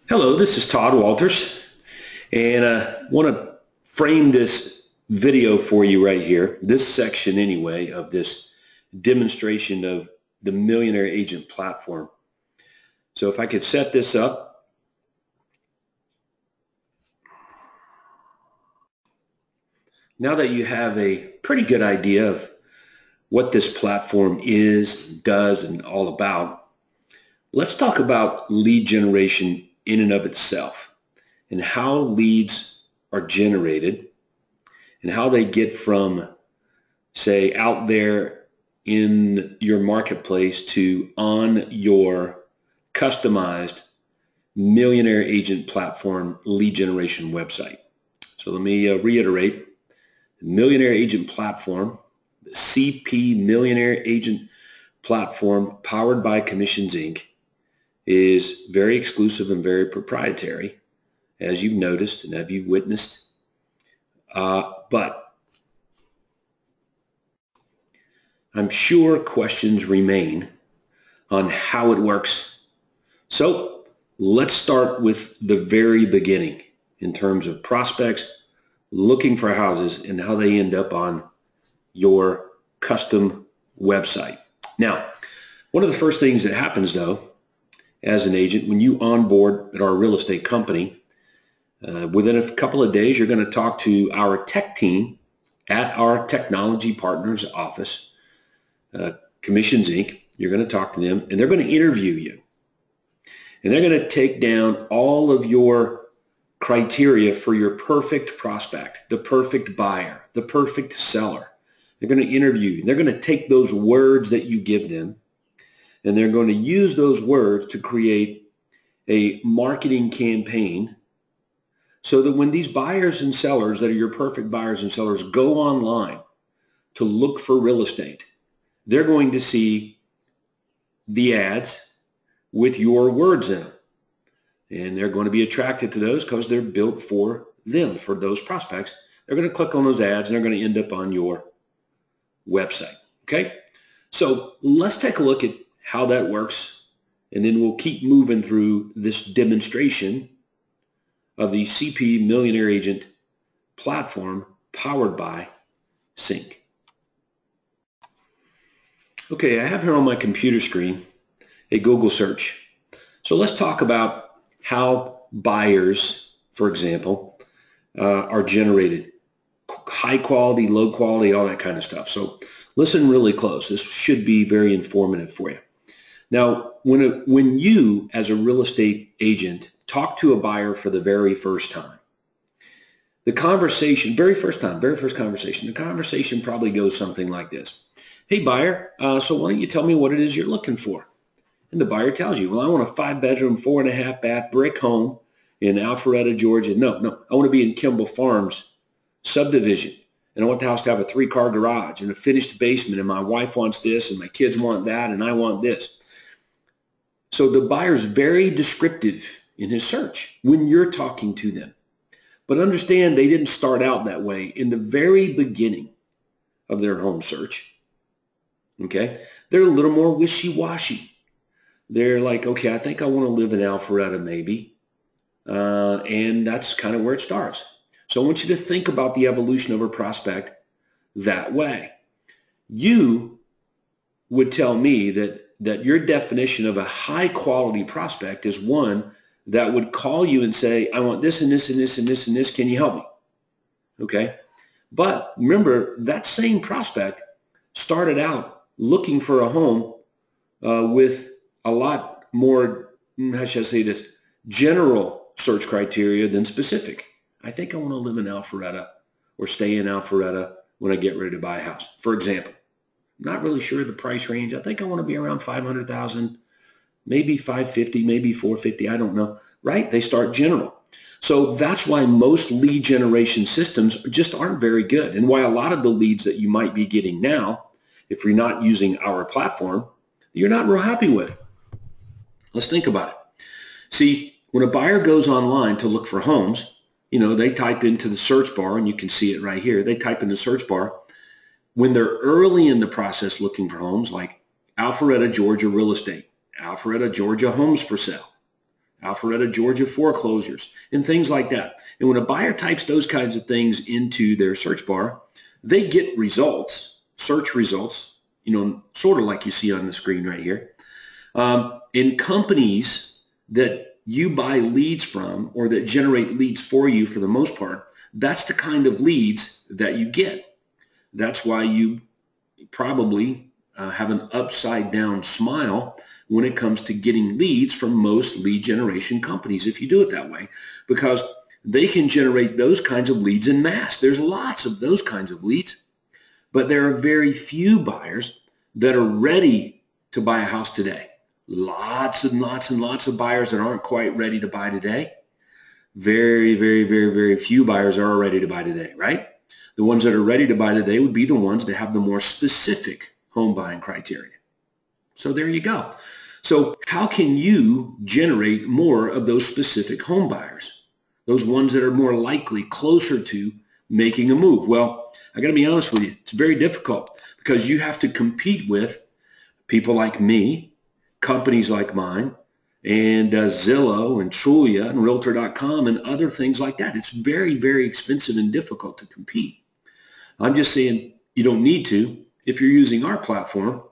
Hello, this is Todd Walters, and I want to frame this video for you right here, this section anyway, of this demonstration of the Millionaire Agent platform. So if I could set this up. Now that you have a pretty good idea of what this platform is, does, and all about, let's talk about lead generation in and of itself and how leads are generated and how they get from, say, out there in your marketplace to on your customized Millionaire Agent platform lead generation website. So let me reiterate. The Millionaire Agent platform, the CP Millionaire Agent platform powered by Commissions Inc. is very exclusive and very proprietary, as you've noticed and have you witnessed. But I'm sure questions remain on how it works. So let's start with the very beginning in terms of prospects looking for houses and how they end up on your custom website. Now, one of the first things that happens though, as an agent, when you onboard at our real estate company, within a couple of days, you're going to talk to our tech team at our technology partners office, Commissions Inc. You're going to talk to them and they're going to interview you. And they're going to take down all of your criteria for your perfect prospect, the perfect buyer, the perfect seller. They're going to interview you. They're going to take those words that you give them and they're going to use those words to create a marketing campaign so that when these buyers and sellers that are your perfect buyers and sellers go online to look for real estate, they're going to see the ads with your words in them. And they're going to be attracted to those because they're built for them, for those prospects. They're going to click on those ads and they're going to end up on your website. Okay? So let's take a look at how that works, and then we'll keep moving through this demonstration of the CP Millionaire Agent platform powered by Sync. Okay, I have here on my computer screen a Google search. So let's talk about how buyers, for example, are generated. High quality, low quality, all that kind of stuff. So listen really close. This should be very informative for you. Now, when you, as a real estate agent, talk to a buyer for the very first time, the conversation, very first conversation, the conversation probably goes something like this. Hey, buyer, so why don't you tell me what it is you're looking for? And the buyer tells you, well, I want a 5-bedroom, 4.5 bath brick home in Alpharetta, Georgia. No, I want to be in Kimball Farms subdivision. And I want the house to have a 3-car garage and a finished basement. And my wife wants this and my kids want that and I want this. So the buyer's very descriptive in his search when you're talking to them. But understand they didn't start out that way in the very beginning of their home search. Okay? They're a little more wishy-washy. They're like, okay, I think I want to live in Alpharetta maybe. And that's kind of where it starts. So I want you to think about the evolution of a prospect that way. You would tell me that your definition of a high quality prospect is one that would call you and say, I want this and this and this and this and this. Can you help me? Okay. But remember, that same prospect started out looking for a home with a lot more, how should I say this, general search criteria than specific. I think I want to live in Alpharetta or stay in Alpharetta when I get ready to buy a house. For example, not really sure of the price range. I think I want to be around 500,000, maybe 550, maybe 450. I don't know, right? They start general. So that's why most lead generation systems just aren't very good, and why a lot of the leads that you might be getting now, if you're not using our platform, you're not real happy with. Let's think about it. See, when a buyer goes online to look for homes, they type into the search bar, and you can see it right here. They type in the search bar. When they're early in the process looking for homes, like Alpharetta, Georgia real estate, Alpharetta, Georgia homes for sale, Alpharetta, Georgia foreclosures, and things like that. And when a buyer types those kinds of things into their search bar, they get results, search results, sort of like you see on the screen right here. In companies that you buy leads from or that generate leads for you for the most part, that's the kind of leads that you get. That's why you probably have an upside down smile when it comes to getting leads from most lead generation companies if you do it that way, because they can generate those kinds of leads in mass. There's lots of those kinds of leads, but there are very few buyers that are ready to buy a house today. Lots and lots and lots of buyers that aren't quite ready to buy today. Very, very, very, very few buyers are ready to buy today, right? The ones that are ready to buy today would be the ones that have the more specific home buying criteria. So there you go. So how can you generate more of those specific home buyers? Those ones that are more likely, closer to making a move? Well, I got to be honest with you, it's very difficult because you have to compete with people like me, companies like mine, and Zillow and Trulia and Realtor.com and other things like that. It's very, very expensive and difficult to compete. I'm just saying you don't need to if you're using our platform.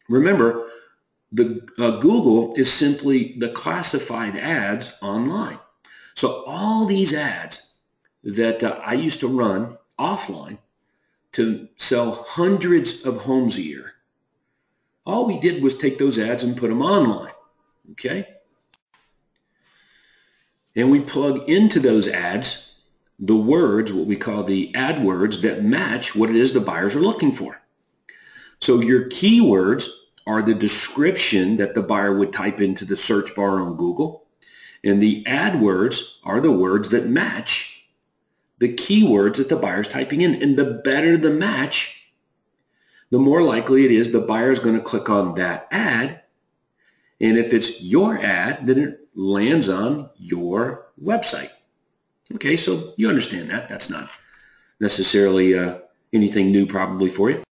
Remember, the Google is simply the classified ads online. So all these ads that I used to run offline to sell hundreds of homes a year, all we did was take those ads and put them online, okay? And we plug into those ads the words, what we call the AdWords, that match what it is the buyers are looking for. So your keywords are the description that the buyer would type into the search bar on Google, and the AdWords are the words that match the keywords that the buyer's typing in. And the better the match, the more likely it is the buyer is going to click on that ad. And if it's your ad, then it lands on your website. Okay, so you understand that. That's not necessarily anything new probably for you.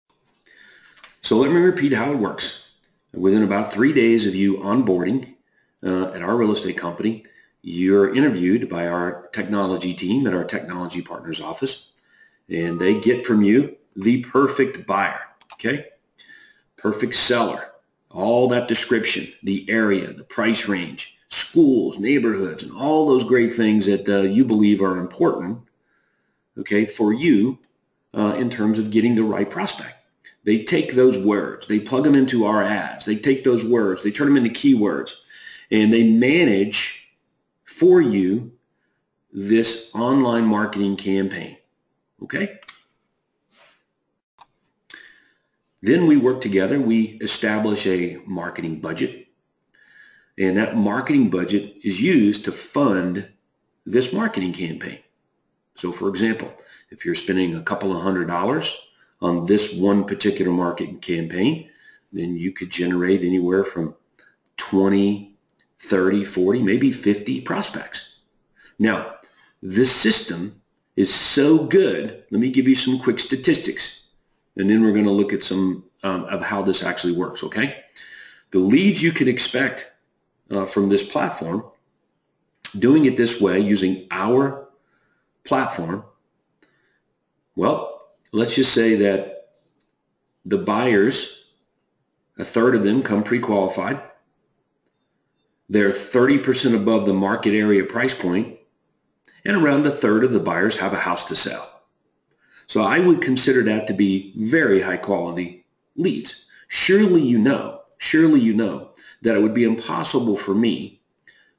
So let me repeat how it works. Within about 3 days of you onboarding at our real estate company, you're interviewed by our technology team at our technology partners office, and they get from you the perfect buyer, okay? Perfect seller, all that description, the area, the price range, schools, neighborhoods, and all those great things that you believe are important, okay, for you in terms of getting the right prospect. They take those words, they plug them into our ads, they take those words, they turn them into keywords, and they manage for you this online marketing campaign, okay? Then we work together, we establish a marketing budget, and that marketing budget is used to fund this marketing campaign. So for example, if you're spending a couple of $100 on this one particular marketing campaign, then you could generate anywhere from 20, 30, 40, maybe 50 prospects. Now, this system is so good. Let me give you some quick statistics, and then we're going to look at some of how this actually works, okay? The leads you can expect from this platform, doing it this way using our platform, well, let's just say that the buyers, a third of them come pre-qualified. They're 30% above the market area price point, and around a third of the buyers have a house to sell. So I would consider that to be very high quality leads. Surely you know that it would be impossible for me,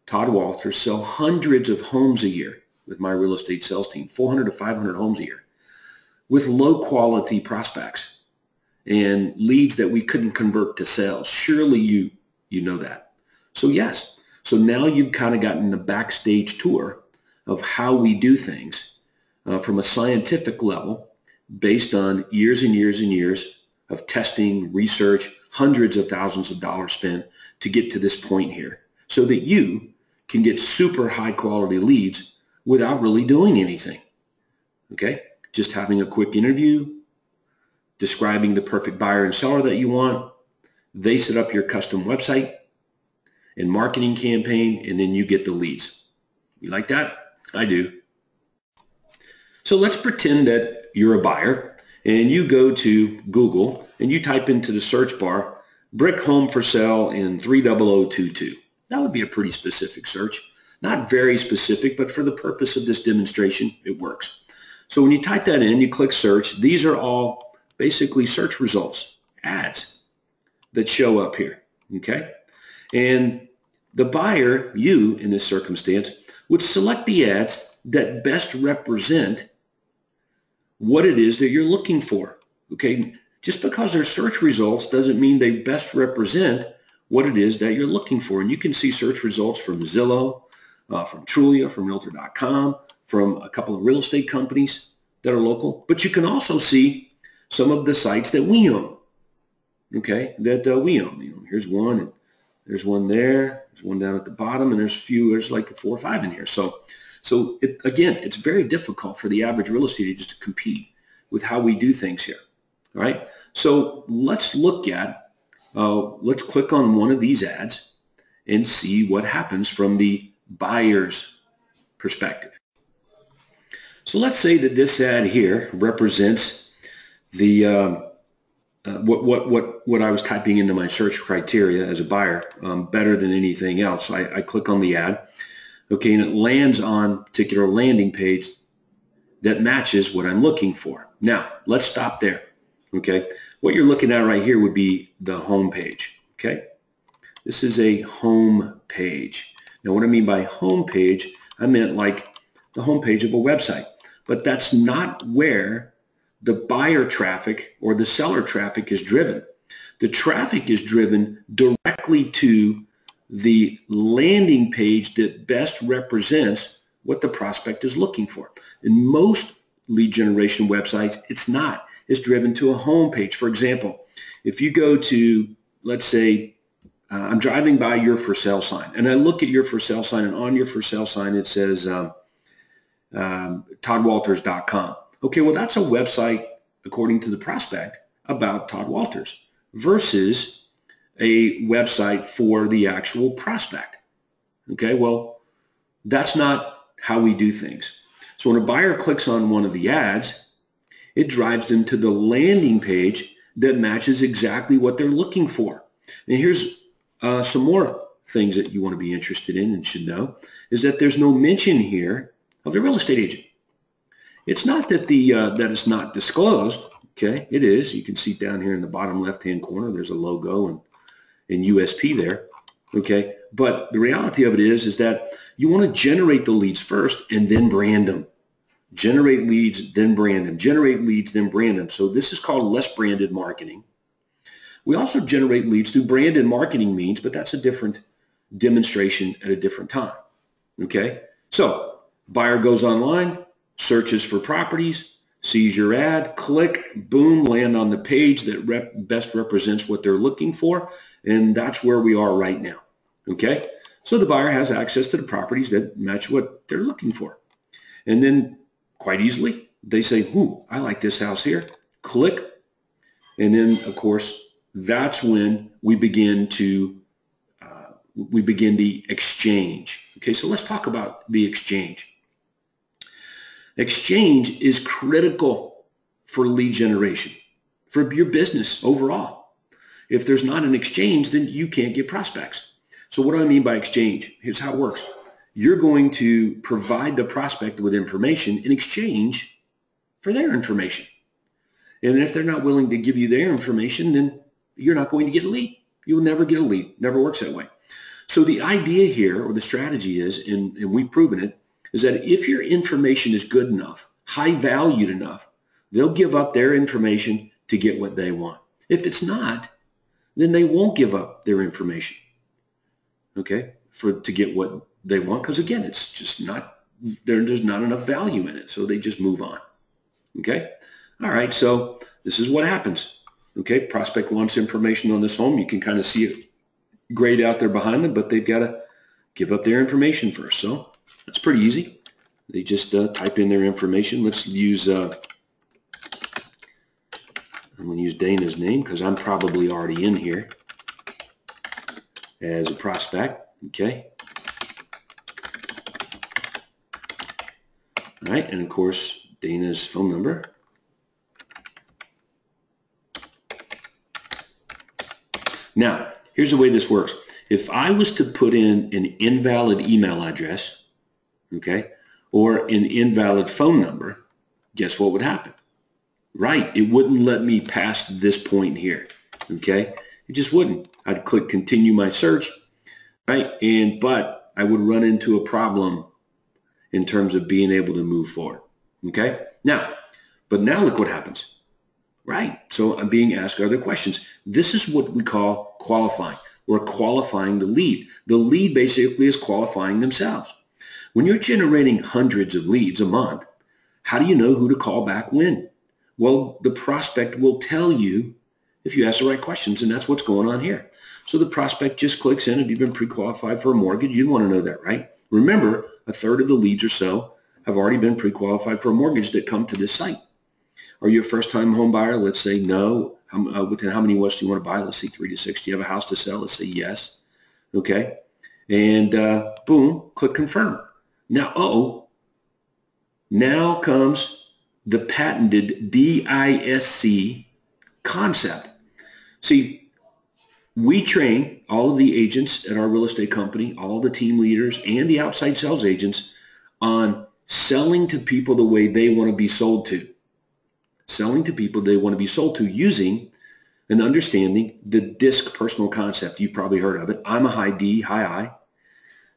Todd Walter, sell hundreds of homes a year with my real estate sales team, 400 to 500 homes a year, with low quality prospects and leads that we couldn't convert to sales. Surely you know that. So yes, so now you've kind of gotten the backstage tour of how we do things from a scientific level based on years and years and years of testing, research, hundreds of thousands of dollars spent to get to this point here so that you can get super high quality leads without really doing anything, okay? Just having a quick interview, describing the perfect buyer and seller that you want. They set up your custom website, and marketing campaign, and then you get the leads. You like that? I do. So let's pretend that you're a buyer and you go to Google and you type into the search bar, brick home for sale in 30022. That would be a pretty specific search. Not very specific, but for the purpose of this demonstration, it works. So when you type that in, you click search, these are all basically search results, ads that show up here, okay? And the buyer, you in this circumstance, would select the ads that best represent what it is that you're looking for, okay? Just because they're search results doesn't mean they best represent what it is that you're looking for. And you can see search results from Zillow, from Trulia, from Realtor.com, from a couple of real estate companies that are local. But you can also see some of the sites that we own, okay, that we own. You know, here's one, and there's one there, there's one down at the bottom, and there's like 4 or 5 in here. So again, it's very difficult for the average real estate agent to compete with how we do things here. All right. So let's look at, let's click on one of these ads and see what happens from the buyer's perspective. So let's say that this ad here represents the what I was typing into my search criteria as a buyer better than anything else. I click on the ad. Okay, and it lands on a particular landing page that matches what I'm looking for. Now, let's stop there, okay? What you're looking at right here would be the home page, okay? This is a home page. Now, what I mean by home page, I meant like the home page of a website, but that's not where the buyer traffic or the seller traffic is driven. The traffic is driven directly to the landing page that best represents what the prospect is looking for. In most lead generation websites, it's not. It's driven to a home page. For example, if you go to, let's say, I'm driving by your for sale sign, and I look at your for sale sign, and on your for sale sign it says toddwalters.com. Okay, well, that's a website, according to the prospect, about Todd Walters versus a website for the actual prospect. Okay, well, that's not how we do things. So when a buyer clicks on one of the ads, it drives them to the landing page that matches exactly what they're looking for. And here's some more things that you want to be interested in and should know, is that there's no mention here of the real estate agent. It's not that that it's not disclosed. Okay, it is. You can see down here in the bottom left-hand corner, there's a logo and USP there. Okay, but the reality of it is that you want to generate the leads first and then brand them. Generate leads, then brand them. Generate leads, then brand them. So this is called less branded marketing. We also generate leads through branded marketing means, but that's a different demonstration at a different time. Okay, so buyer goes online, searches for properties, sees your ad, click, boom, land on the page that best represents what they're looking for, and that's where we are right now. Okay, so the buyer has access to the properties that match what they're looking for. And then quite easily, they say, ooh, I like this house here. Click, and then, of course, that's when we begin the exchange. Okay, so let's talk about the exchange. Exchange is critical for lead generation, for your business overall. If there's not an exchange, then you can't get prospects. So what do I mean by exchange? Here's how it works. You're going to provide the prospect with information in exchange for their information. And if they're not willing to give you their information, then you're not going to get a lead. You'll never get a lead. Never works that way. So the idea here, or the strategy is, and we've proven it, is that if your information is good enough, high valued enough, they'll give up their information to get what they want. If it's not, then they won't give up their information, okay, to get what they want, because again, it's just not, there's not enough value in it, so they just move on, okay? All right, so this is what happens, okay? Prospect wants information on this home. You can kind of see it grayed out there behind them, but they've got to give up their information first, so that's pretty easy. They just type in their information. Let's use, I'm going to use Dana's name because I'm probably already in here as a prospect. Okay. All right, and of course, Dana's phone number. Now, here's the way this works. If I was to put in an invalid email address, okay, or an invalid phone number, guess what would happen? Right, it wouldn't let me past this point here, okay? It just wouldn't. I'd click continue my search, right? But I would run into a problem in terms of being able to move forward, okay? Now look what happens. Right, so I'm being asked other questions. This is what we call qualifying. We're qualifying the lead. The lead basically is qualifying themselves. When you're generating hundreds of leads a month, how do you know who to call back when? Well, the prospect will tell you if you ask the right questions, and that's what's going on here. So the prospect just clicks in. If you've been pre-qualified for a mortgage, you'd want to know that, right? Remember, a third of the leads or so have already been pre-qualified for a mortgage that come to this site. Are you a first-time home buyer? Let's say no. Within how many units do you want to buy? Let's say 3 to 6. Do you have a house to sell? Let's say yes. Okay. And boom, click confirm. Now, now comes the patented DISC concept. See, we train all of the agents at our real estate company, all the team leaders and the outside sales agents on selling to people the way they want to be sold to. Selling to people they want to be sold to using and understanding the DISC personal concept. You've probably heard of it. I'm a high D, high I.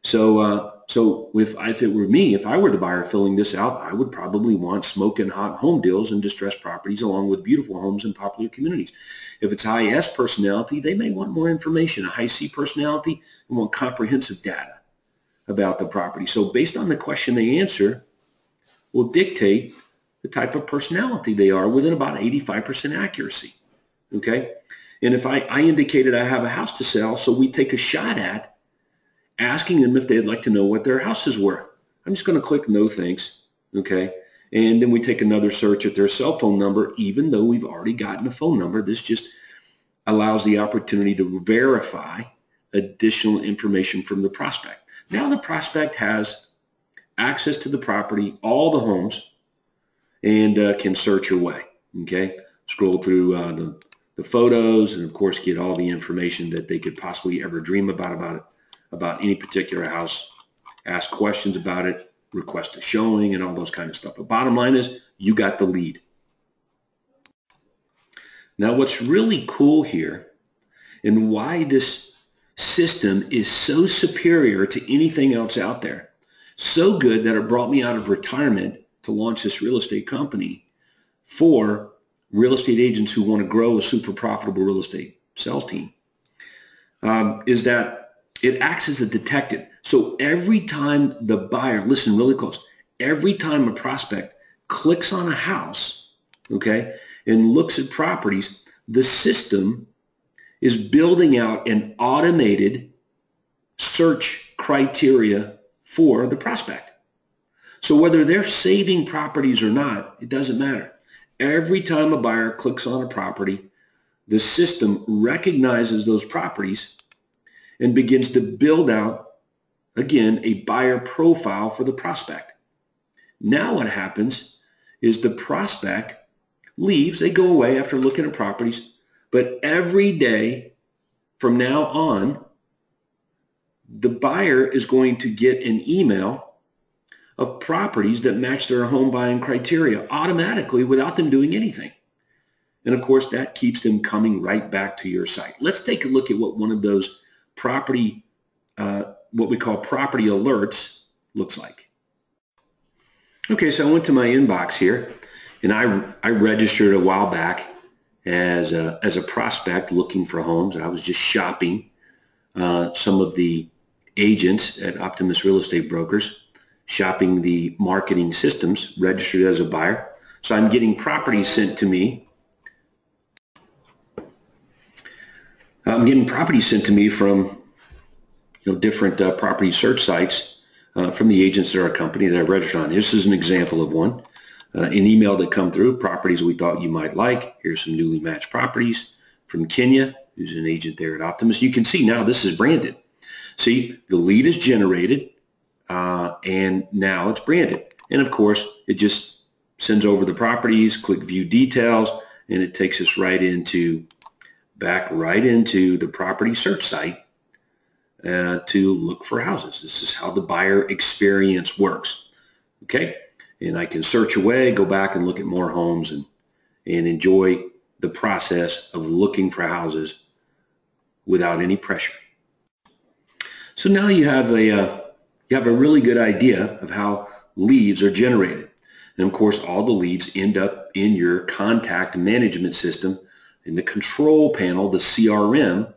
So if it were me, if I were the buyer filling this out, I would probably want smoking hot home deals and distressed properties along with beautiful homes in popular communities. If it's high S personality, they may want more information. A high C personality, they want comprehensive data about the property. So based on the question they answer will dictate the type of personality they are within about 85% accuracy, okay? And if I indicated I have a house to sell, so we take a shot at asking them if they'd like to know what their house is worth. I'm just going to click no thanks, okay? And then we take another search at their cell phone number, even though we've already gotten a phone number. This just allows the opportunity to verify additional information from the prospect. Now the prospect has access to the property, all the homes, and can search your way, okay? Scroll through the photos and, of course, get all the information that they could possibly ever dream about any particular house, ask questions about it, request a showing, and all those kind of stuff. But bottom line is you got the lead. Now, what's really cool here and why this system is so superior to anything else out there, so good that it brought me out of retirement to launch this real estate company for real estate agents who want to grow a super profitable real estate sales team, is that it acts as a detective. So every time the buyer, listen really close, every time a prospect clicks on a house, okay, and looks at properties, the system is building out an automated search criteria for the prospect. So whether they're saving properties or not, it doesn't matter. Every time a buyer clicks on a property, the system recognizes those properties and begins to build out, again, a buyer profile for the prospect. Now what happens is the prospect leaves, they go away after looking at properties, but every day from now on, the buyer is going to get an email of properties that match their home buying criteria automatically without them doing anything. And of course, that keeps them coming right back to your site. Let's take a look at what one of those property, what we call property alerts looks like. Okay, so I went to my inbox here and I registered a while back as a prospect looking for homes. I was just shopping some of the agents at Optimus Real Estate Brokers, shopping the marketing systems, registered as a buyer. So I'm getting properties sent to me. I'm getting properties sent to me from different property search sites from the agents at our company that I registered on. This is an example of one. An email that come through, properties we thought you might like. Here's some newly matched properties from Kenya, who's an agent there at Optimus. You can see now this is branded. See, the lead is generated and now it's branded. And of course, it just sends over the properties, click view details, and it takes us back right into the property search site to look for houses. This is how the buyer experience works. Okay, and I can search away, go back and look at more homes and enjoy the process of looking for houses without any pressure. So now you have a really good idea of how leads are generated. And of course, all the leads end up in your contact management system in the control panel, the CRM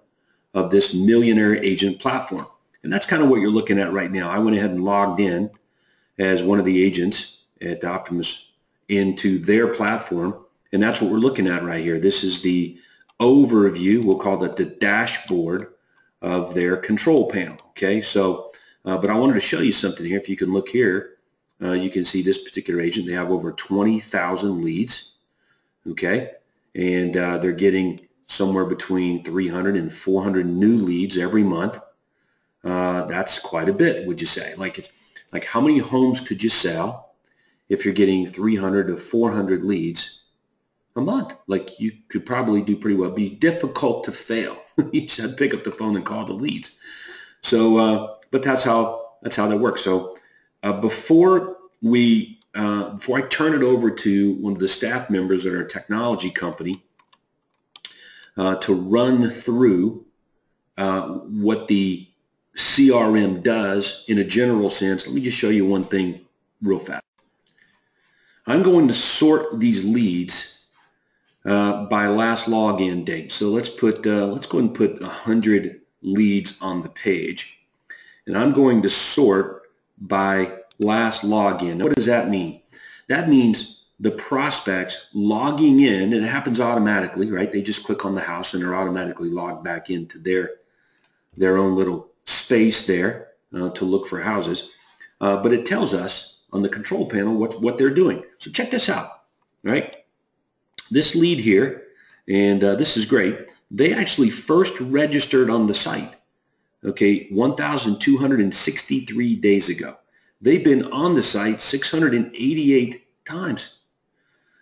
of this millionaire agent platform. And that's kind of what you're looking at right now. I went ahead and logged in as one of the agents at Optimus into their platform. And that's what we're looking at right here. This is the overview. We'll call that the dashboard of their control panel. Okay, so, but I wanted to show you something here. If you can look here, you can see this particular agent. They have over 20,000 leads. Okay, and they're getting somewhere between 300 and 400 new leads every month. That's quite a bit, would you say? Like how many homes could you sell if you're getting 300 to 400 leads a month? Like you could probably do pretty well. It'd be difficult to fail. You just have to pick up the phone and call the leads. So, but that's how that works. So before I turn it over to one of the staff members at our technology company to run through what the CRM does in a general sense, let me just show you one thing real fast. I'm going to sort these leads by last login date. So let's go ahead and put 100 leads on the page, and I'm going to sort by last login. Now, what does that mean? That means the prospects logging in, and it happens automatically, right? They just click on the house and they're automatically logged back into their own little space there to look for houses. But it tells us on the control panel what they're doing. So check this out, right? This lead here, and this is great. They actually first registered on the site, okay, 1,263 days ago. They've been on the site 688 times.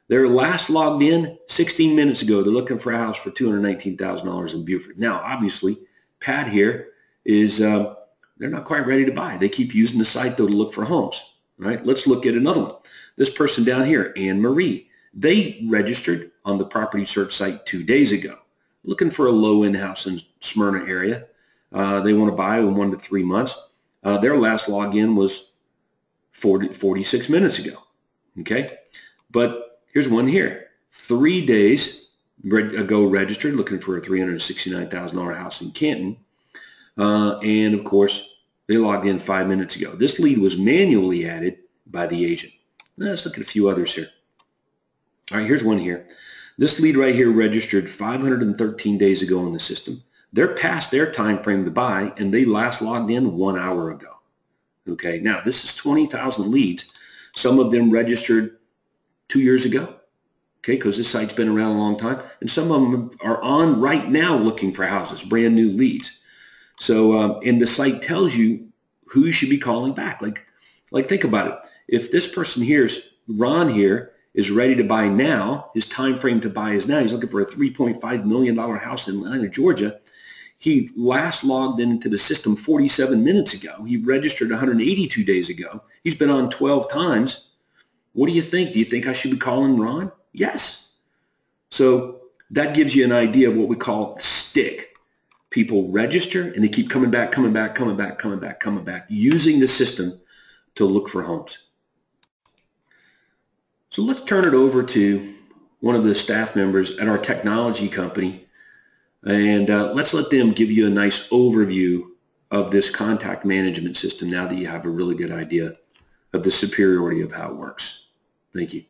They're last logged in 16 minutes ago. They're looking for a house for $219,000 in Beaufort. Now, obviously, Pat here is, they're not quite ready to buy. They keep using the site, though, to look for homes, right? Let's look at another one. This person down here, Anne Marie, they registered on the property search site 2 days ago, looking for a low-end house in Smyrna area. They want to buy in 1 to 3 months. Their last login was 46 minutes ago, okay? But here's one here. 3 days ago registered, looking for a $369,000 house in Canton. And of course, they logged in 5 minutes ago. This lead was manually added by the agent. Now, let's look at a few others here. All right, here's one here. This lead right here registered 513 days ago in the system. They're past their time frame to buy, and they last logged in 1 hour ago. Okay, now this is 20,000 leads. Some of them registered 2 years ago, okay, because this site's been around a long time, and some of them are on right now looking for houses, brand new leads. So, and the site tells you who you should be calling back. Like think about it. If this person here's Ron here is ready to buy now, his time frame to buy is now. He's looking for a $3.5 million house in Atlanta, Georgia. He last logged into the system 47 minutes ago. He registered 182 days ago. He's been on 12 times. What do you think? Do you think I should be calling Ron? Yes. So that gives you an idea of what we call stick. People register and they keep coming back, using the system to look for homes. So let's turn it over to one of the staff members at our technology company, and let's let them give you a nice overview of this contact management system now that you have a really good idea of the superiority of how it works. Thank you.